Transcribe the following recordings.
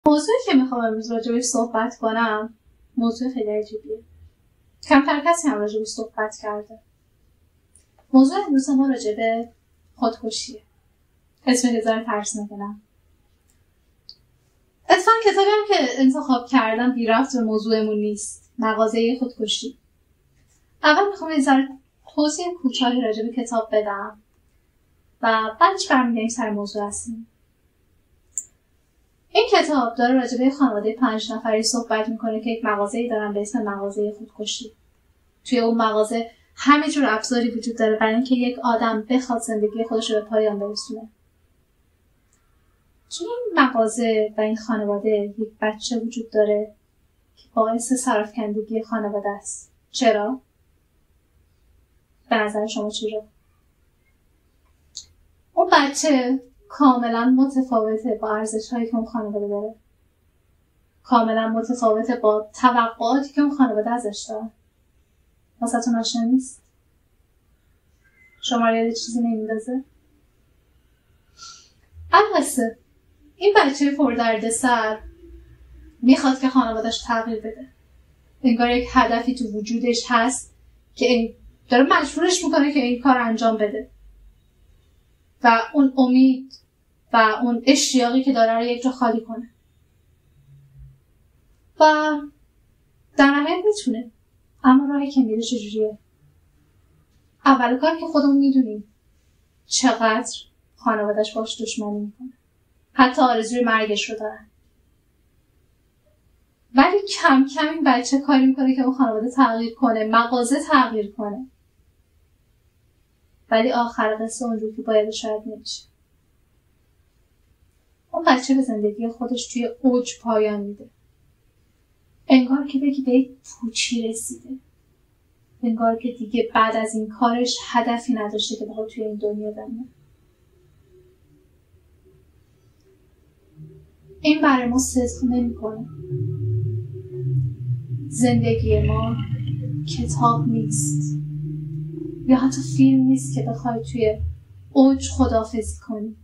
موضوعی که میخوام امروز راجبش صحبت کنم موضوع خیلی عجیبیه. کمتر کسی هم راجبش صحبت کرده. موضوع امروز ما راجب خودکشیه. اسم هزار ترسناکه نه. اتفاقا کتابی هم که انتخاب کردم بی ربط به موضوعمون نیست. مغازه خودکشی. اول میخوام یه ذره توضیح کوتاهی راجب کتاب بدم و بعدش برمیگردیم سر موضوع هستیم. این کتاب داره راجع به خانواده 5 نفری صحبت میکنه که یک مغازه‌ای دارن به اسم مغازه خودکشی. توی اون مغازه همه جور ابزاری وجود داره برای اینکه یک آدم بخواد زندگی خودش رو به پایان برسونه. توی این مغازه و این خانواده یک بچه وجود داره که باعث سرافکندگی خانواده است. چرا؟ به نظر شما چرا؟ اون بچه کاملا متفاوته با ارزش‌هایی که اون خانواده داره. کاملا متفاوته با توقعاتی که اون خانواده ازش داره. واسه‌تون آشنا نیست؟ شما رو یاد چیزی نمیندازه؟ البته این بچه پردردسر میخواد که خانواده‌اش تغییر بده. انگار یک هدفی تو وجودش هست که داره مجبورش میکنه که این کار انجام بده. و اون امید و اون اشتیاقی که داره رو یک جا خالی کنه. و در نهایت میتونه. اما راهی که میره چجوریه؟ اول کار که خودمون میدونیم چقدر خانواده‌اش باش دشمنی میکنه. حتی آرزوی مرگش رو دارن. ولی کم کم این بچه کاری میکنه که اون خانواده تغییر کنه، مغازه تغییر کنه. ولی آخر قصه اونجور که باید شاید نمیشه. اون بچه به زندگی خودش توی اوج پایان میده. انگار که بگی به یک پوچی رسیده. انگار که دیگه بعد از این کارش هدفی نداشته که بخواد توی این دنیا بمونه. این برای ما صدق نمی‌کنه. زندگی ما کتاب نیست. یا حتی فیلم نیست که بخوای توی اوج خداحافظی کنی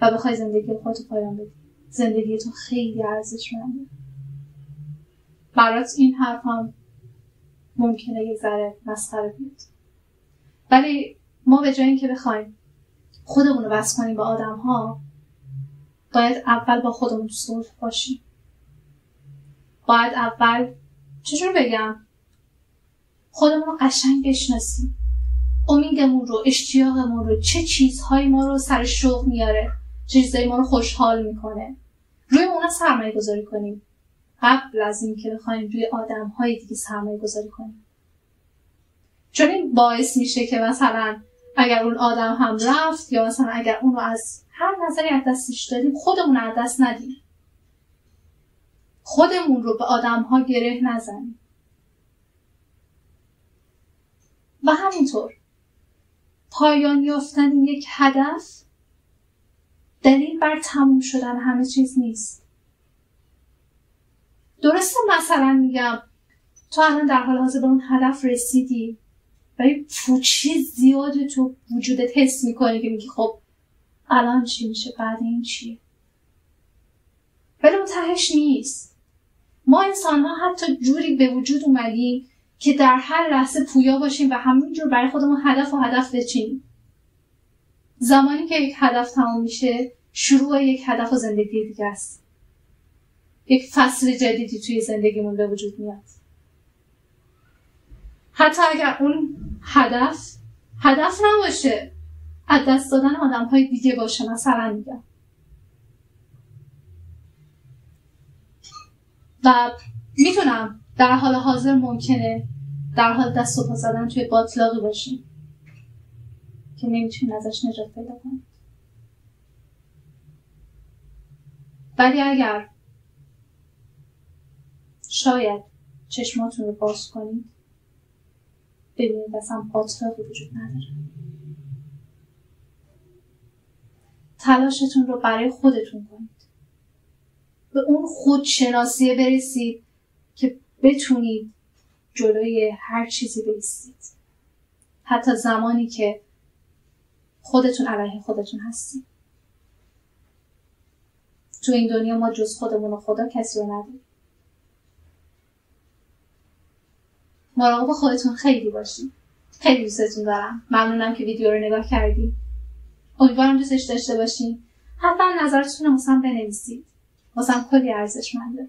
و بخوای زندگی خودتو پایان بدی. زندگی تو خیلی ارزشمنده. برات این حرفم ممکنه یه ذره مسخره بیاد. ولی ما به جای اینکه بخوایم خودمون رو بس کنیم به آدم‌ها، باید اول با خودمون تو صلح باشیم. باید اول چجور بگم؟ خودمون رو قشنگ بشناسیم. امیدمون رو، اشتیاقمون رو، چه چیزهایی ما رو سر شوق میاره، چه چیزهایی ما رو خوشحال میکنه. روی اونا سرمایه گذاری کنیم. قبل از این که بخوایم روی آدم‌های دیگه سرمایه گذاری کنیم. چون این باعث میشه که مثلا اگر اون آدم هم رفت یا مثلا اگر اون رو از هر نظری از دستش دادیم خودمون از دست ندیم. خودمون رو به آدم‌ها گره نزنیم. و همینطور پایان یافتن یک هدف دلیل بر تموم شدن همه چیز نیست. درسته مثلا میگم تو الان در حال حاضر به اون هدف رسیدی و یه پوچی زیاد تو وجودت حس میکنی که میگی خب الان چی میشه، بعد این چی؟ ولی اون تهش نیست. ما انسان ها حتی جوری به وجود اومدیم که در هر لحظه پویا باشیم و همینجور برای خودمون هدف بچینیم. زمانی که یک هدف تمام میشه شروع یک هدف و زندگی دیگه است. یک فصل جدیدی توی زندگیمون به وجود میاد. حتی اگر اون هدف نباشه، از دست دادن آدم‌های دیگه باشه، مثلا میگم. و میتونم در حال حاضر ممکنه در حال دست و پا زدن توی باطلاقی باشیم که نمیتونیم ازش نجات پیدا کنیم. ولی اگر شاید چشماتون رو باز کنید ببینید اصلا باطلاقی وجود نداره. تلاشتون رو برای خودتون کنید. به اون خودشناسیه برسید که بتونید جلوی هر چیزی بایستید. حتی زمانی که خودتون علیه خودتون هستید. تو این دنیا ما جز خودمون و خدا کسی رو نداریم. مراقب خودتون خیلی باشین. خیلی دوستتون دارم. ممنونم که ویدیو رو نگاه کردید. امیدوارم دوستش داشته باشین. حتما نظرتون رو واسم بنویسید. واسم کلی ارزشمنده.